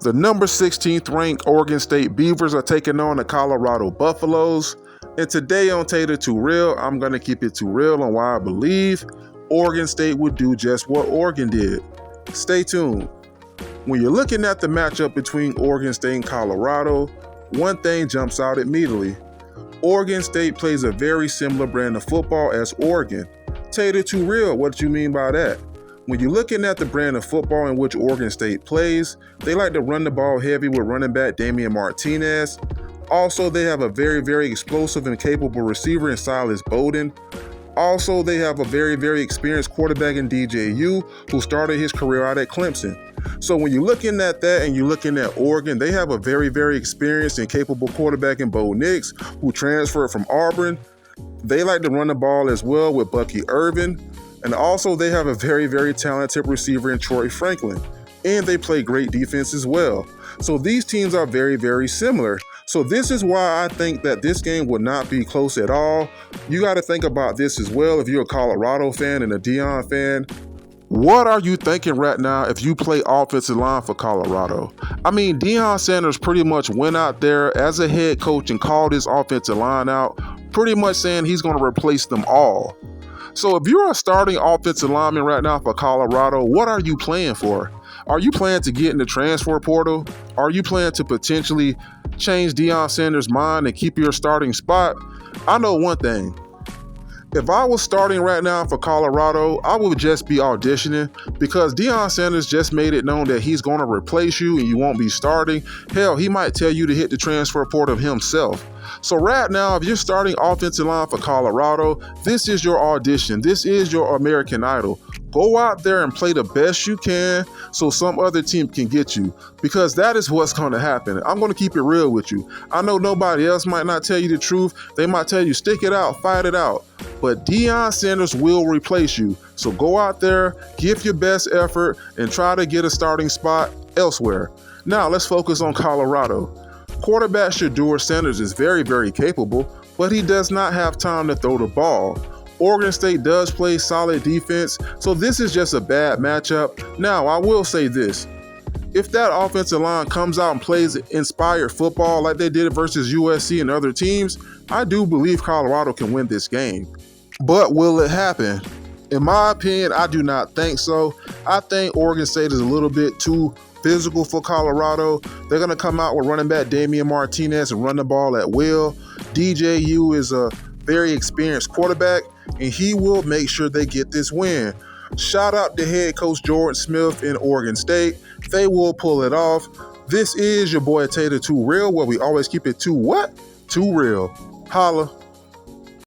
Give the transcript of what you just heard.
The number 16th ranked Oregon State Beavers are taking on the Colorado Buffaloes. And today on Tater Too Real, I'm going to keep it too real on why I believe Oregon State would do just what Oregon did. Stay tuned. When you're looking at the matchup between Oregon State and Colorado, one thing jumps out immediately. Oregon State plays a very similar brand of football as Oregon. Tater Too Real, what do you mean by that? When you're looking at the brand of football in which Oregon State plays, they like to run the ball heavy with running back Deion Martinez. Also, they have a very explosive and capable receiver in Silas Bowden. Also, they have a very experienced quarterback in DJU who started his career out at Clemson. So when you're looking at that and you're looking at Oregon, they have a very experienced and capable quarterback in Bo Nix who transferred from Auburn. They like to run the ball as well with Bucky Irvin. And also they have a very talented receiver in Troy Franklin. And they play great defense as well. So these teams are very similar. So this is why I think that this game would not be close at all. You got to think about this as well if you're a Colorado fan and a Deion fan. What are you thinking right now if you play offensive line for Colorado? I mean, Deion Sanders pretty much went out there as a head coach and called his offensive line out, pretty much saying he's going to replace them all. So if you're a starting offensive lineman right now for Colorado, what are you playing for? Are you planning to get in the transfer portal? Are you planning to potentially change Deion Sanders' mind and keep your starting spot? I know one thing. If I was starting right now for Colorado, I would just be auditioning because Deion Sanders just made it known that he's going to replace you and you won't be starting. Hell, he might tell you to hit the transfer portal himself. So right now, if you're starting offensive line for Colorado, this is your audition. This is your American Idol. Go out there and play the best you can so some other team can get you, because that is what's going to happen. I'm going to keep it real with you. I know nobody else might not tell you the truth. They might tell you stick it out, fight it out. But Deion Sanders will replace you. So go out there, give your best effort, and try to get a starting spot elsewhere. Now let's focus on Colorado. Quarterback Deion Sanders is very capable, but he does not have time to throw the ball. Oregon State does play solid defense, so this is just a bad matchup. Now, I will say this. If that offensive line comes out and plays inspired football like they did versus USC and other teams, I do believe Colorado can win this game. But will it happen? In my opinion, I do not think so. I think Oregon State is a little bit too physical for Colorado. They're going to come out with running back Deion Martinez and run the ball at will. DJU is a very experienced quarterback, and he will make sure they get this win. Shout out to head coach Jordan Smith in Oregon State. They will pull it off. This is your boy Tater Too Real, where we always keep it too what? Too real. Holla.